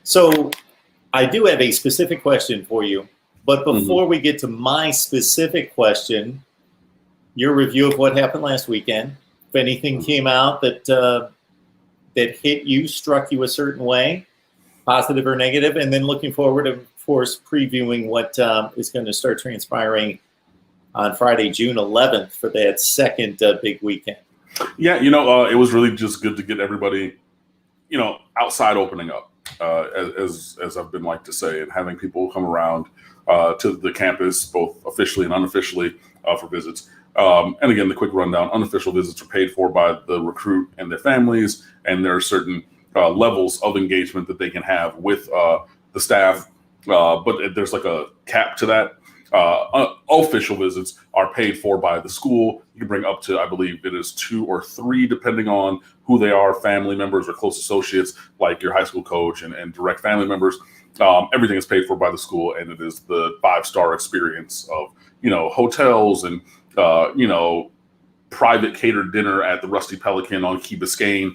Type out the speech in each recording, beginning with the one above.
So I do have a specific question for you. But before we get to my specific question, your review of what happened last weekend, if anything came out that that hit you, struck you a certain way, positive or negative, and then looking forward, of course, previewing what is going to start transpiring on Friday, June 11th for that second big weekend. Yeah, it was really just good to get everybody, outside opening up, as I've been like to say, and having people come around to the campus, both officially and unofficially, for visits. And again, the quick rundown: unofficial visits are paid for by the recruit and their families, and there are certain levels of engagement that they can have with the staff, but there's like a cap to that. Official visits are paid for by the school. You can bring up to, I believe it is 2 or 3, depending on who they are, family members or close associates, like your high school coach and direct family members. Everything is paid for by the school, and it is the 5-star experience of, hotels and, private catered dinner at the Rusty Pelican on Key Biscayne,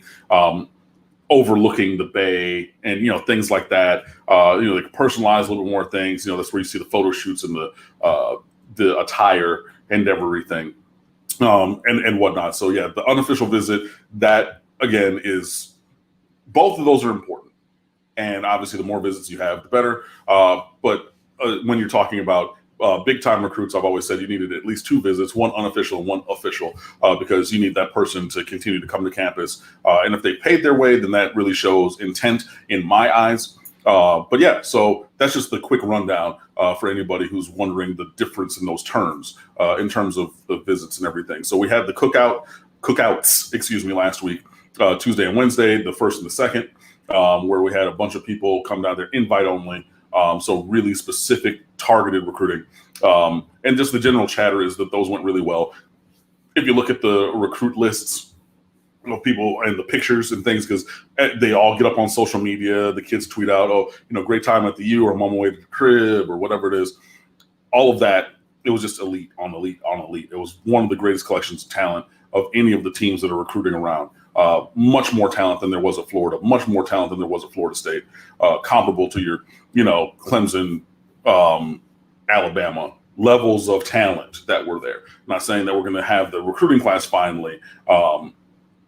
overlooking the bay, and things like that. They can personalize a little bit more things. That's where you see the photo shoots and the attire and everything, and whatnot. So yeah, the unofficial visit, that again is, both of those are important, and obviously the more visits you have, the better. But when you're talking about big time recruits, I've always said you needed at least 2 visits, one unofficial and one official, because you need that person to continue to come to campus. And if they paid their way, then that really shows intent in my eyes. But yeah, so that's just the quick rundown for anybody who's wondering the difference in those terms, in terms of the visits and everything. So we had the cookouts, last week, Tuesday and Wednesday, the first and the second, where we had a bunch of people come down there, invite only. So really specific, targeted recruiting. And just the general chatter is that those went really well. If you look at the recruit lists of people and the pictures and things, because they all get up on social media, the kids tweet out, great time at the U, or I'm on my way to the crib, or whatever it is. All of that, it was just elite on elite on elite. It was one of the greatest collections of talent of any of the teams that are recruiting around. Much more talent than there was at Florida, much more talent than there was at Florida State, comparable to your, Clemson, Alabama levels of talent that were there. I'm not saying that we're going to have the recruiting class finally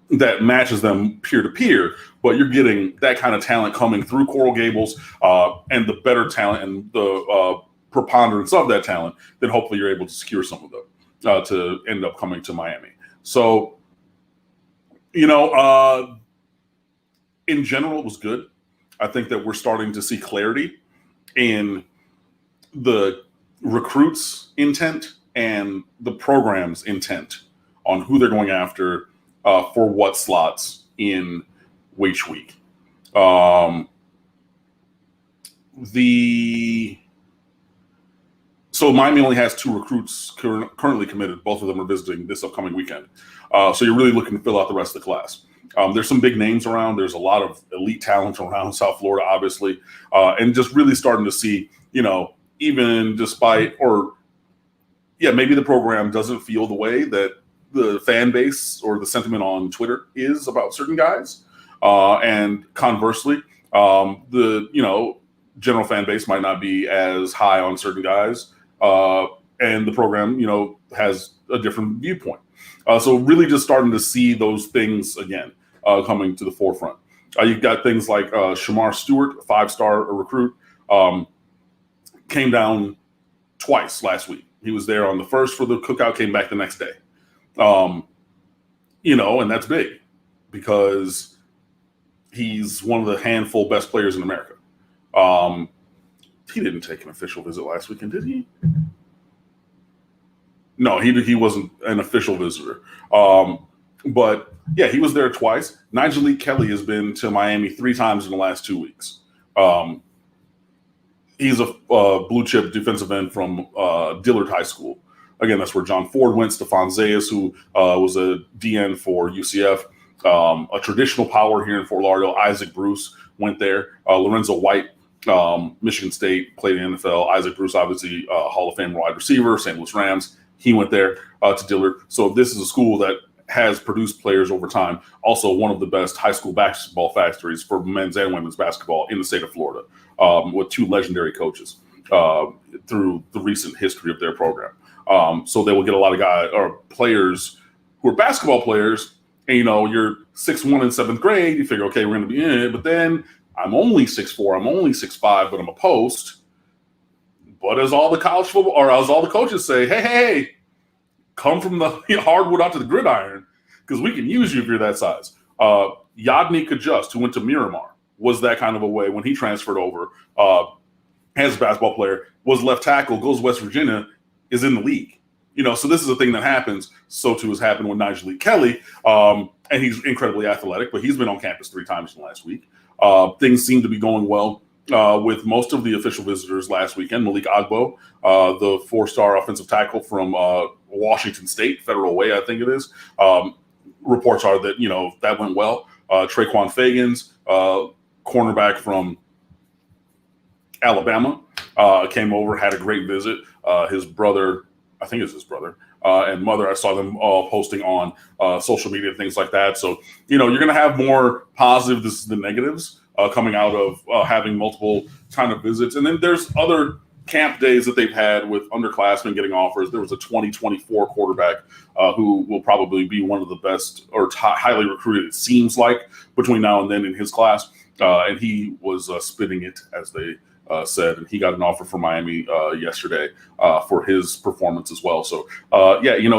that matches them peer to peer, but you're getting that kind of talent coming through Coral Gables, and the better talent and the preponderance of that talent, then hopefully you're able to secure some of them to end up coming to Miami. So, in general, it was good. I think that we're starting to see clarity in the recruits' intent and the program's intent on who they're going after for what slots in which week. So Miami only has 2 recruits currently committed. Both of them are visiting this upcoming weekend. So you're really looking to fill out the rest of the class. There's some big names around. There's a lot of elite talent around South Florida, obviously, and just really starting to see, even despite, maybe the program doesn't feel the way that the fan base or the sentiment on Twitter is about certain guys. And conversely, the, general fan base might not be as high on certain guys. And the program, has a different viewpoint. So really just starting to see those things again coming to the forefront. You've got things like Shamar Stewart, a 5-star recruit, came down twice last week. He was there on the first for the cookout, came back the next day. And that's big because he's one of the handful best players in America. He didn't take an official visit last weekend, did he? No, he wasn't an official visitor. But yeah, he was there twice. Nigel Kelly has been to Miami 3 times in the last 2 weeks. He's a blue chip defensive end from Dillard High School. Again, that's where John Ford went. Stephon Zayas, who was a DN for UCF, a traditional power here in Fort Lauderdale. Isaac Bruce went there. Lorenzo White, Michigan State, played in the NFL. Isaac Bruce, obviously, Hall of Fame wide receiver, St. Louis Rams. He went there to Dillard. So this is a school that has produced players over time. Also, one of the best high school basketball factories for men's and women's basketball in the state of Florida, with 2 legendary coaches through the recent history of their program. So they will get a lot of guys or players who are basketball players. And, you're 6'1" in 7th grade. You figure, okay, we're going to be in it. But then I'm only 6'4", I'm only 6'5", but I'm a post. But as all the college football, or as all the coaches say, hey, come from the hardwood out to the gridiron, because we can use you if you're that size. Yadni Kajust, who went to Miramar, was that kind of a way when he transferred over as a basketball player, was left tackle, goes to West Virginia, is in the league. So this is a thing that happens. So too has happened with Nigel Lee Kelly, and he's incredibly athletic, but he's been on campus 3 times in the last week. Things seem to be going well with most of the official visitors last weekend. Malik Agbo, the 4-star offensive tackle from Washington State, Federal Way, I think it is. Reports are that, that went well. Traquan Fagans, cornerback from Alabama, came over, had a great visit. His brother, I think it's his brother, and mother, I saw them all posting on social media and things like that. So, you're going to have more positives than negatives coming out of having multiple kind of visits. And then there's other camp days that they've had with underclassmen getting offers. There was a 2024 quarterback who will probably be one of the best or highly recruited, it seems like, between now and then in his class. And he was spitting it, as they said, and he got an offer from Miami yesterday for his performance as well. So,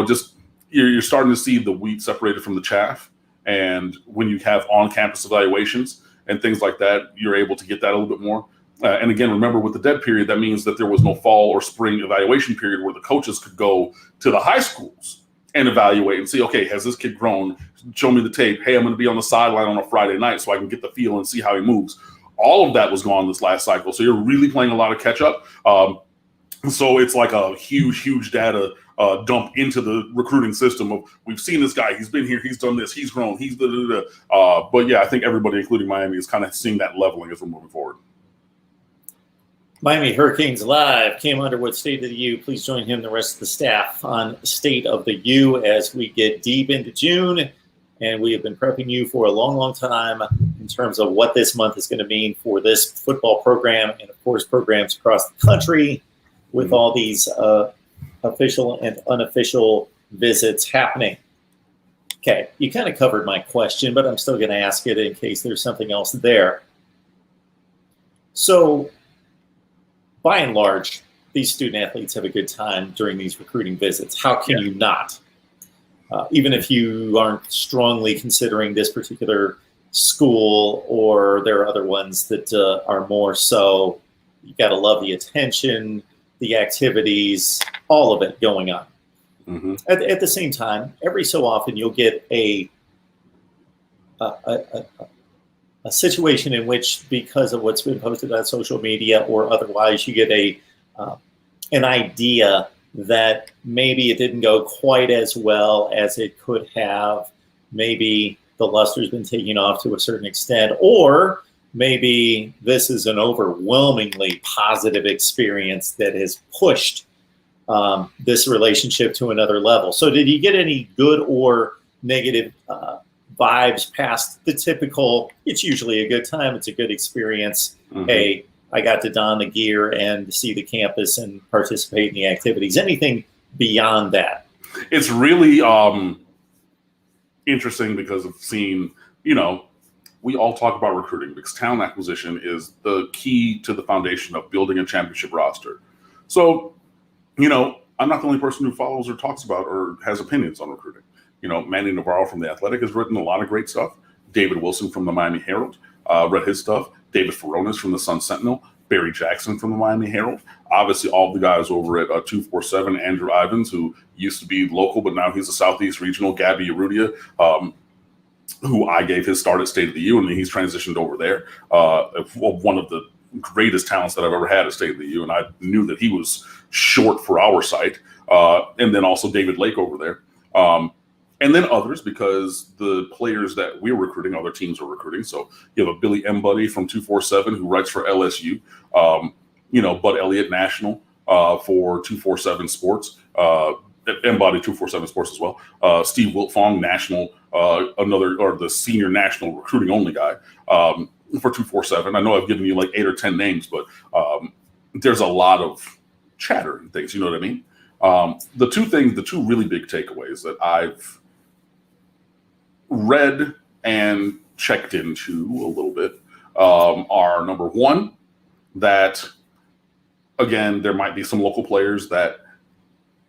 just you're starting to see the wheat separated from the chaff. And when you have on-campus evaluations and things like that, you're able to get that a little bit more. And again, remember, with the dead period, that means that there was no fall or spring evaluation period where the coaches could go to the high schools and evaluate and see, okay, has this kid grown? Show me the tape. Hey, I'm going to be on the sideline on a Friday night so I can get the feel and see how he moves. All of that was gone this last cycle. So you're really playing a lot of catch up. So it's like a huge data dump into the recruiting system of, we've seen this guy, he's been here, he's done this, he's grown, he's but yeah, I think everybody, including Miami, is kind of seeing that leveling as we're moving forward. Miami Hurricanes Live, Cam Underwood, State of the U. Please join him and the rest of the staff on State of the U as we get deep into June. And we have been prepping you for a long time in terms of what this month is going to mean for this football program and, of course, programs across the country with all these official and unofficial visits happening. Okay, you kind of covered my question, but I'm still going to ask it in case there's something else there. So, by and large, these student athletes have a good time during these recruiting visits. How can you not? Even if you aren't strongly considering this particular school, or there are other ones that are more so, you got to love the attention, the activities, all of it going on. Mm-hmm. At the same time, every so often you'll get a situation in which, because of what's been posted on social media or otherwise, you get an idea that maybe it didn't go quite as well as it could have. Maybe the luster's been taken off to a certain extent, or maybe this is an overwhelmingly positive experience that has pushed this relationship to another level. So did you get any good or negative vibes past the typical, it's usually a good time, it's a good experience, hey, I got to don the gear and see the campus and participate in the activities? Anything beyond that? It's really interesting because of seeing, we all talk about recruiting because talent acquisition is the key to the foundation of building a championship roster. So, I'm not the only person who follows or talks about or has opinions on recruiting. Manny Navarro from The Athletic has written a lot of great stuff. David Wilson from the Miami Herald read his stuff. David Furones from the Sun Sentinel. Barry Jackson from the Miami Herald. Obviously, all the guys over at 247, Andrew Ivins, who used to be local, but now he's a Southeast Regional. Gabby Urrutia, who I gave his start at State of the U, and he's transitioned over there. One of the greatest talents that I've ever had at State of the U, and I knew that he was short for our site. And then also David Lake over there. And then others, because the players that we're recruiting, other teams are recruiting. So you have a Billy M. Buddy from 247 who writes for LSU. Bud Elliott National for 247 Sports. Embody 247 Sports as well. Steve Wiltfong, the senior national recruiting only guy for 247. I know I've given you like 8 or 10 names, but there's a lot of chatter and things. You know what I mean? The two really big takeaways that I've read and checked into a little bit are, number one, that again, there might be some local players that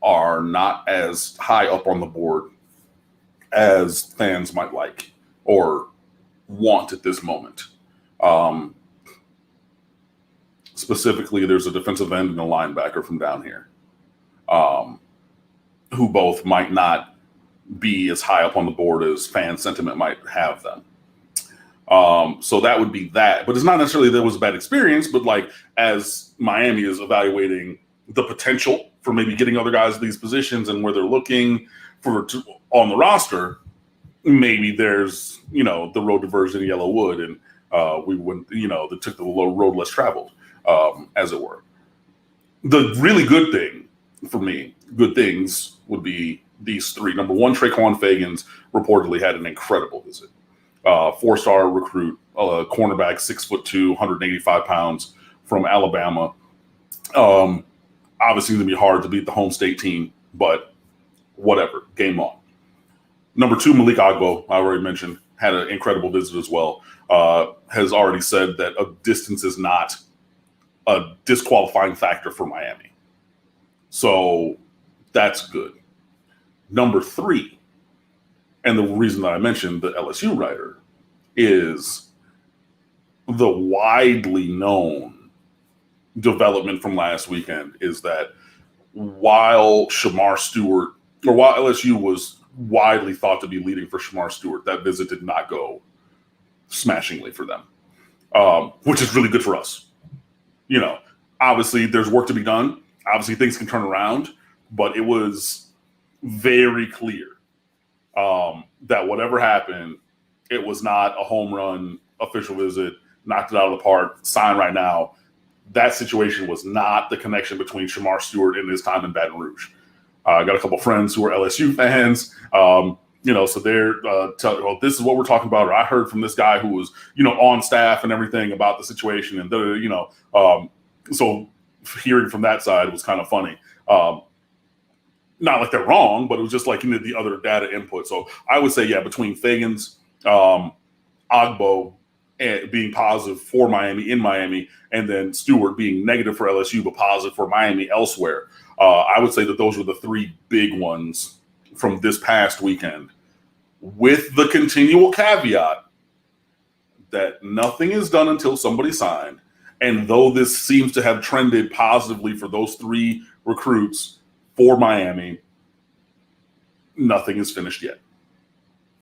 are not as high up on the board as fans might like or want at this moment. Specifically, there's a defensive end and a linebacker from down here who both might not be as high up on the board as fan sentiment might have them. So that would be that. But it's not necessarily that it was a bad experience, but like as Miami is evaluating the potential for maybe getting other guys in these positions and where they're looking on the roster, maybe there's, the road diversion in Yellowwood, and we wouldn't, they took the road less traveled, as it were. The really good thing for me, good things would be these three. Number one, Traquan Fagans reportedly had an incredible visit. 4-star recruit, cornerback, 6'2", 185 pounds from Alabama. Obviously, going to be hard to beat the home state team, but whatever, game on. Number two, Malik Agbo, I already mentioned, had an incredible visit as well. Has already said that a distance is not a disqualifying factor for Miami. So that's good. Number three, and the reason that I mentioned the LSU writer, is the widely known development from last weekend is that while LSU was widely thought to be leading for Shamar Stewart, that visit did not go smashingly for them, which is really good for us. Obviously there's work to be done. Obviously things can turn around, but it was very clear that whatever happened, it was not a home run official visit, knocked it out of the park, sign right now. That situation was not the connection between Shamar Stewart and his time in Baton Rouge. I got a couple friends who are LSU fans, so they're telling, this is what we're talking about, or I heard from this guy who was, on staff and everything about the situation, and so hearing from that side was kind of funny. Not like they're wrong, but it was just like the other data input. So I would say, between Fagans, Agbo, and being positive for Miami in Miami, and then Stewart being negative for LSU but positive for Miami elsewhere. I would say that those were the three big ones from this past weekend, with the continual caveat that nothing is done until somebody signed. And though this seems to have trended positively for those three recruits for Miami, nothing is finished yet.